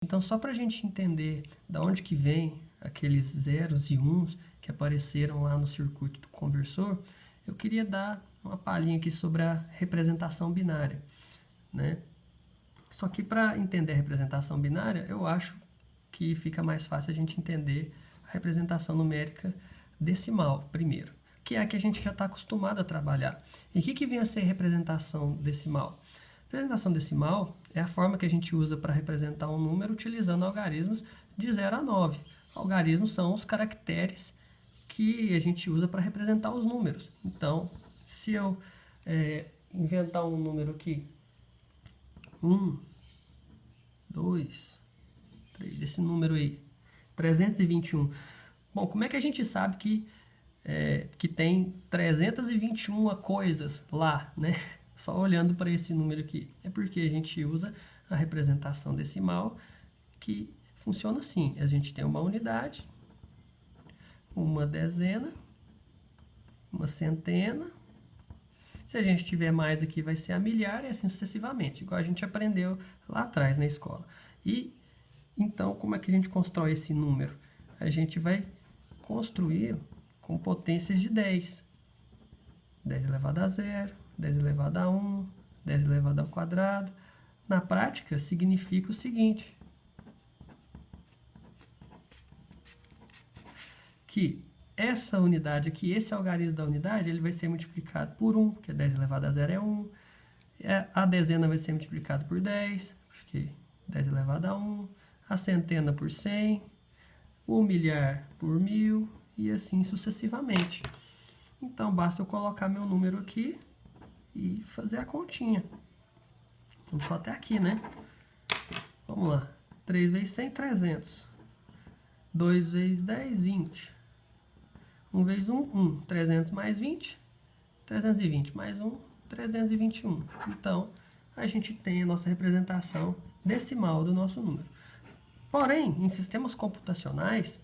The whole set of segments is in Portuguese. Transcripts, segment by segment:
Então, só para a gente entender da onde que vem aqueles zeros e uns que apareceram lá no circuito do conversor, eu queria dar uma palhinha aqui sobre a representação binária, né? Só que para entender a representação binária, eu acho que fica mais fácil a gente entender a representação numérica decimal primeiro, que é a que a gente já está acostumado a trabalhar. E o que vem a ser representação decimal? Representação decimal é a forma que a gente usa para representar um número utilizando algarismos de 0 a 9. Algarismos são os caracteres que a gente usa para representar os números. Então, se eu inventar um número aqui, 1, 2, 3, esse número aí, 321. Bom, como é que a gente sabe que tem 321 coisas lá, né? Só olhando para esse número aqui. É porque a gente usa a representação decimal que funciona assim. A gente tem uma unidade, uma dezena, uma centena. Se a gente tiver mais aqui, vai ser a milhar e assim sucessivamente, igual a gente aprendeu lá atrás na escola. E então, como é que a gente constrói esse número? A gente vai construir com potências de 10. 10 elevado a 0, 10 elevado a 1, 10 elevado ao quadrado. Na prática, significa o seguinte, que essa unidade aqui, esse algarismo da unidade, ele vai ser multiplicado por 1, porque 10 elevado a 0 é 1. A dezena vai ser multiplicado por 10, porque 10 elevado a 1. A centena por 100. O milhar por 1000 e assim sucessivamente. Então, basta eu colocar meu número aqui e fazer a continha. Vamos só até aqui, né? Vamos lá. 3 vezes 100, 300. 2 vezes 10, 20. 1 vezes 1, 1. 300 mais 20, 320 mais 1, 321. Então, a gente tem a nossa representação decimal do nosso número. Porém, em sistemas computacionais,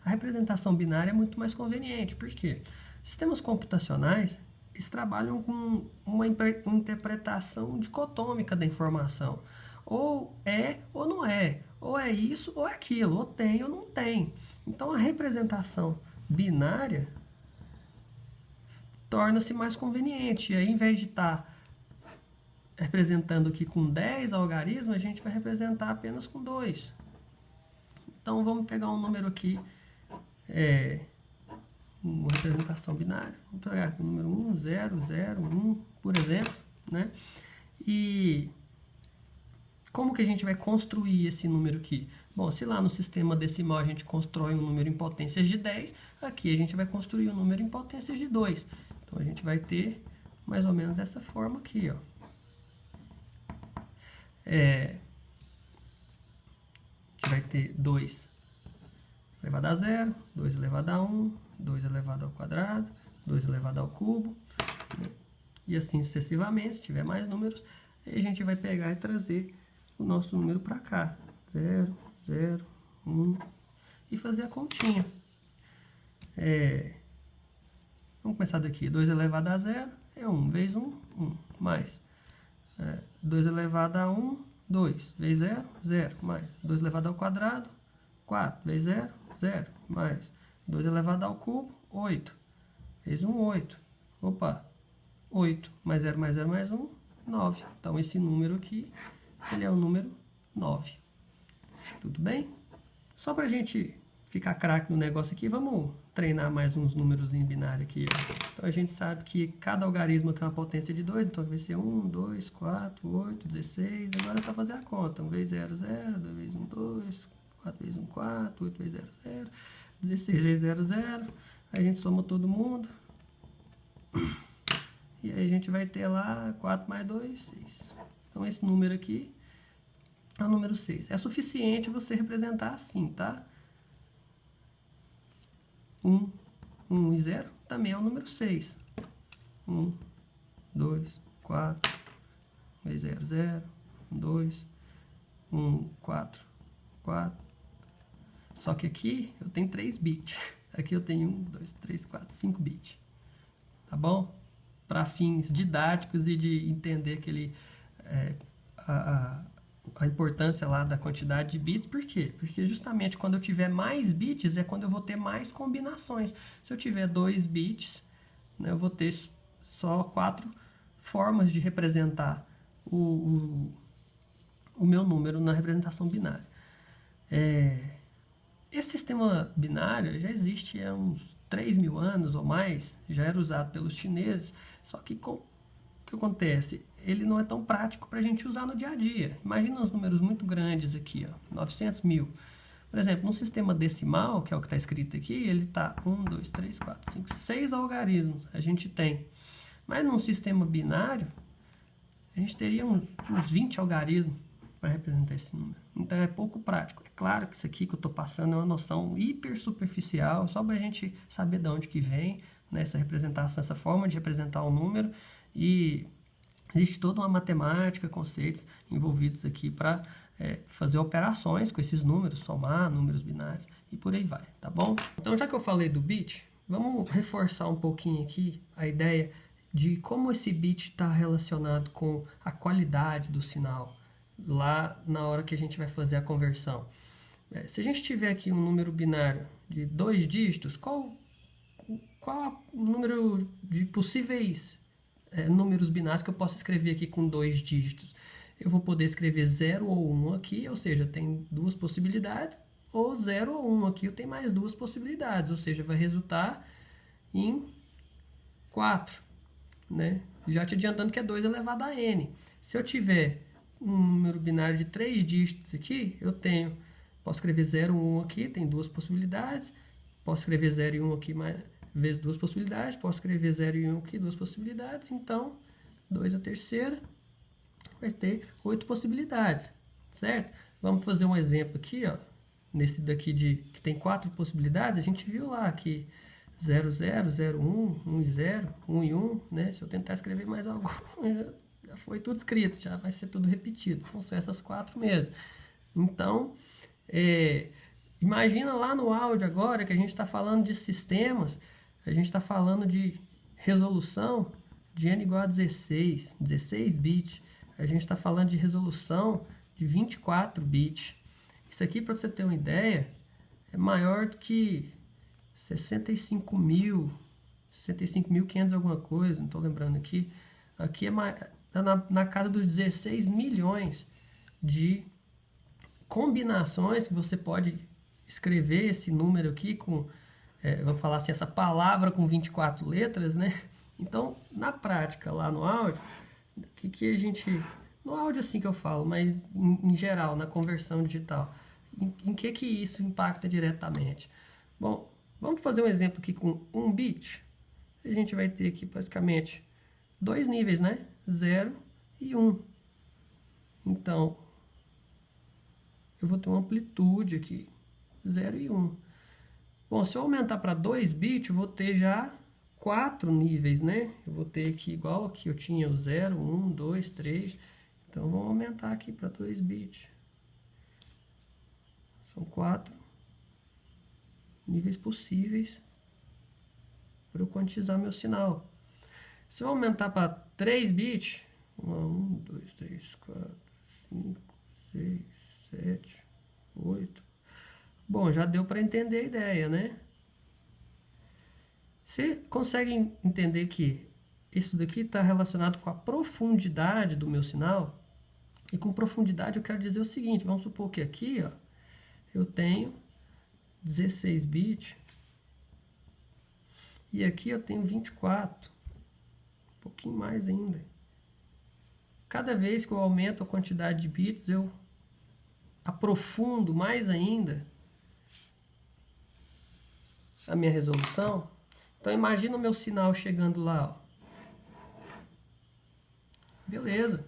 a representação binária é muito mais conveniente. Por quê? Sistemas computacionais, eles trabalham com uma interpretação dicotômica da informação. Ou é ou não é. Ou é isso ou é aquilo. Ou tem ou não tem. Então, a representação binária torna-se mais conveniente. E aí, em vez de estar representando aqui com 10 algarismos, a gente vai representar apenas com 2. Então, vamos pegar um número aqui, uma representação binária. Vamos pegar aqui o número 1, 0, 0, 1, por exemplo, né? E como que a gente vai construir esse número aqui? Bom, se lá no sistema decimal a gente constrói um número em potências de 10, aqui a gente vai construir um número em potências de 2. Então, a gente vai ter mais ou menos dessa forma aqui, ó. A gente vai ter 2 elevado a 0, 2 elevado a 1, 2 elevado ao quadrado, 2 elevado ao cubo, né? E assim sucessivamente. Se tiver mais números, aí a gente vai pegar e trazer o nosso número para cá. 0, 0, 1 e fazer a continha. Vamos começar daqui. 2 elevado a 0 é 1 vezes 1, 1, mais 2 elevado a 1, 2 vezes 0, 0, mais 2 elevado ao quadrado, 4 vezes 0, 0, mais 2 elevado ao cubo, 8 vezes 1, 8. Opa, 8 mais 0 mais 0 mais 1, 9. Então, esse número aqui, ele é o número 9. Tudo bem? Só para a gente ficar craque no negócio aqui, vamos treinar mais uns números em binário aqui. Então, a gente sabe que cada algarismo aqui é uma potência de 2, então vai ser 1, 2, 4, 8, 16. Agora é só fazer a conta. 1 vezes 0, 0, 2 vezes 1, 2, 4 vezes 1, 4, 8 vezes 0, 0, 16 vezes 0, 0. Aí a gente soma todo mundo. E aí a gente vai ter lá 4 mais 2, 6. Então, esse número aqui é o número 6. É suficiente você representar assim, tá? 1, 1 e 0 também é o número 6. 1, 2, 4, 2, 0, 0, 2, 1, 4, 4. Só que aqui eu tenho 3 bits. Aqui eu tenho 1, 2, 3, 4, 5 bits. Tá bom? Para fins didáticos e de entender aquele, a importância lá da quantidade de bits. Por quê? Porque justamente quando eu tiver mais bits é quando eu vou ter mais combinações. Se eu tiver 2 bits, né, eu vou ter só 4 formas de representar o meu número na representação binária. Esse sistema binário já existe há uns 3.000 anos ou mais, já era usado pelos chineses, só que o que acontece? Ele não é tão prático para a gente usar no dia a dia. Imagina uns números muito grandes aqui, ó, 900 mil. Por exemplo, num sistema decimal, que é o que está escrito aqui, ele está 1, 2, 3, 4, 5, 6 algarismos a gente tem. Mas num sistema binário, a gente teria uns 20 algarismos para representar esse número. Então é pouco prático. É claro que isso aqui que eu estou passando é uma noção hiper superficial, só para a gente saber de onde que vem, né, essa representação, essa forma de representar o número. E existe toda uma matemática, conceitos envolvidos aqui para fazer operações com esses números, somar números binários e por aí vai, tá bom? Então, já que eu falei do bit, vamos reforçar um pouquinho aqui a ideia de como esse bit está relacionado com a qualidade do sinal lá na hora que a gente vai fazer a conversão. Se a gente tiver aqui um número binário de 2 dígitos, qual o número de possíveis números binários que eu posso escrever aqui com 2 dígitos? Eu vou poder escrever 0 ou 1 aqui, ou seja, tem 2 possibilidades, ou 0 ou 1 aqui, eu tenho mais 2 possibilidades, ou seja, vai resultar em 4, né? Já te adiantando que é 2 elevado a n. Se eu tiver um número binário de 3 dígitos aqui, posso escrever 0 ou 1 aqui, tem 2 possibilidades, posso escrever 0 e 1 aqui vezes 2 possibilidades, posso escrever 0 e 1 aqui, 2 possibilidades, então 2 a terceira vai ter 8 possibilidades, certo? Vamos fazer um exemplo aqui, ó, nesse daqui que tem 4 possibilidades, a gente viu lá que 0, 0, 0, 1, 1 e 0, 1 e 1, né? Se eu tentar escrever mais algo, já foi tudo escrito, já vai ser tudo repetido, são só essas 4 mesmo. Então, imagina lá no áudio agora que a gente está falando de sistemas, a gente está falando de resolução de n igual a 16 bits. A gente está falando de resolução de 24 bits. Isso aqui, para você ter uma ideia, é maior do que 65.500 alguma coisa, não estou lembrando aqui. Aqui tá na casa dos 16 milhões de combinações que você pode escrever esse número aqui com, vamos falar assim, essa palavra com 24 letras, né? Então, na prática, lá no áudio, que a gente... No áudio assim que eu falo, mas em geral, na conversão digital, em que isso impacta diretamente? Bom, vamos fazer um exemplo aqui com 1 bit. A gente vai ter aqui praticamente 2 níveis, né? 0 e 1. Então, eu vou ter uma amplitude aqui, 0 e 1. Bom, se eu aumentar para 2 bits, eu vou ter já 4 níveis, né? Eu vou ter aqui, igual aqui eu tinha o 0, 1, 2, 3. Então, vamos aumentar aqui para 2 bits. São 4 níveis possíveis para eu quantizar meu sinal. Se eu aumentar para 3 bits, 1, 2, 3, 4, 5, 6, 7, 8. Bom, já deu para entender a ideia, né? Você consegue entender que isso daqui está relacionado com a profundidade do meu sinal? E com profundidade eu quero dizer o seguinte, vamos supor que aqui, ó, eu tenho 16 bits e aqui eu tenho 24, um pouquinho mais ainda. Cada vez que eu aumento a quantidade de bits, eu aprofundo mais ainda a minha resolução. Então imagina o meu sinal chegando lá, ó. Beleza.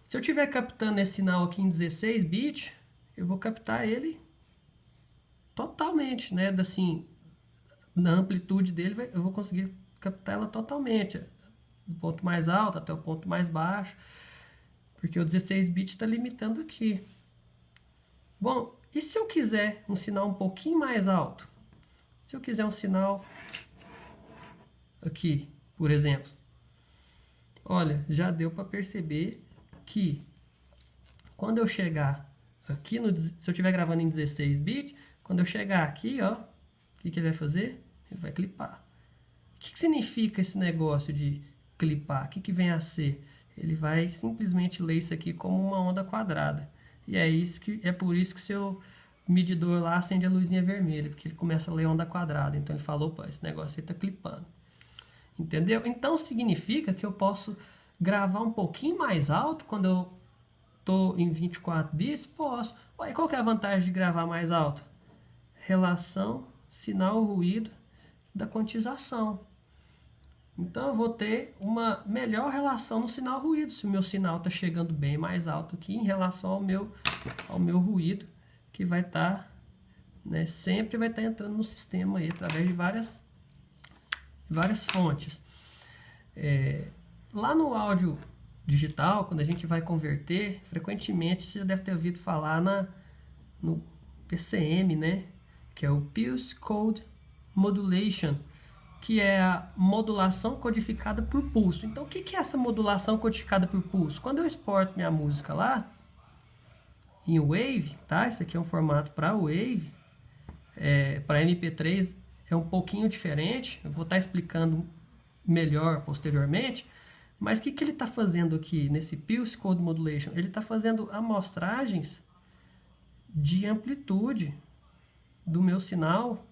Se eu estiver captando esse sinal aqui em 16 bits, eu vou captar ele totalmente, né? Assim, na amplitude dele, eu vou conseguir captar ela totalmente, do ponto mais alto até o ponto mais baixo, porque o 16 bits está limitando aqui. Bom, e se eu quiser um sinal um pouquinho mais alto? Se eu quiser um sinal aqui, por exemplo, olha, já deu para perceber que quando eu chegar aqui, se eu estiver gravando em 16 bits, quando eu chegar aqui, ó, o que ele vai fazer? Ele vai clipar. O que significa esse negócio de clipar? O que vem a ser? Ele vai simplesmente ler isso aqui como uma onda quadrada. E é por isso que seu medidor lá acende a luzinha vermelha, porque ele começa a ler onda quadrada. Então ele falou, opa, esse negócio aí está clipando. Entendeu? Então significa que eu posso gravar um pouquinho mais alto quando eu estou em 24 bits? Posso. Ué, qual que é a vantagem de gravar mais alto? Relação sinal-ruído da quantização. Então eu vou ter uma melhor relação no sinal-ruído, se o meu sinal está chegando bem mais alto aqui em relação ao meu ruído, que vai estar, né, sempre vai estar entrando no sistema aí, através de várias fontes. Lá no áudio digital, quando a gente vai converter, frequentemente você já deve ter ouvido falar no PCM, né, que é o Pulse Code Modulation, que é a modulação codificada por pulso. Então, o que é essa modulação codificada por pulso? Quando eu exporto minha música lá, em Wave, tá? Esse aqui é um formato para Wave, para MP3 é um pouquinho diferente, eu vou estar explicando melhor posteriormente, mas o que ele está fazendo aqui nesse Pulse Code Modulation? Ele está fazendo amostragens de amplitude do meu sinal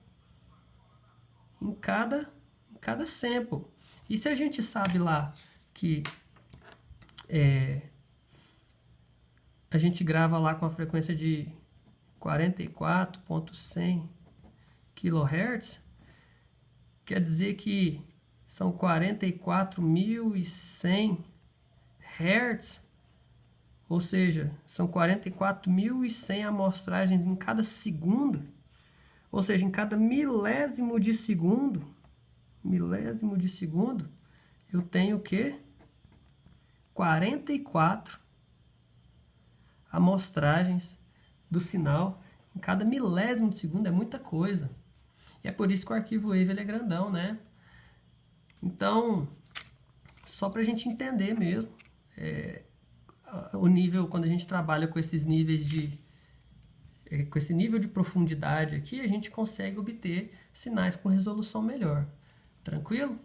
em cada sample. E se a gente sabe lá que a gente grava lá com a frequência de 44.100 kHz, quer dizer que são 44.100 Hz, ou seja, são 44.100 amostragens em cada segundo, ou seja, em cada milésimo de segundo, eu tenho o quê? 44 amostragens do sinal em cada milésimo de segundo, é muita coisa. E é por isso que o arquivo Wave ele é grandão, né? Então, só para a gente entender mesmo, o nível, quando a gente trabalha com esses níveis com esse nível de profundidade aqui, a gente consegue obter sinais com resolução melhor. Tranquilo?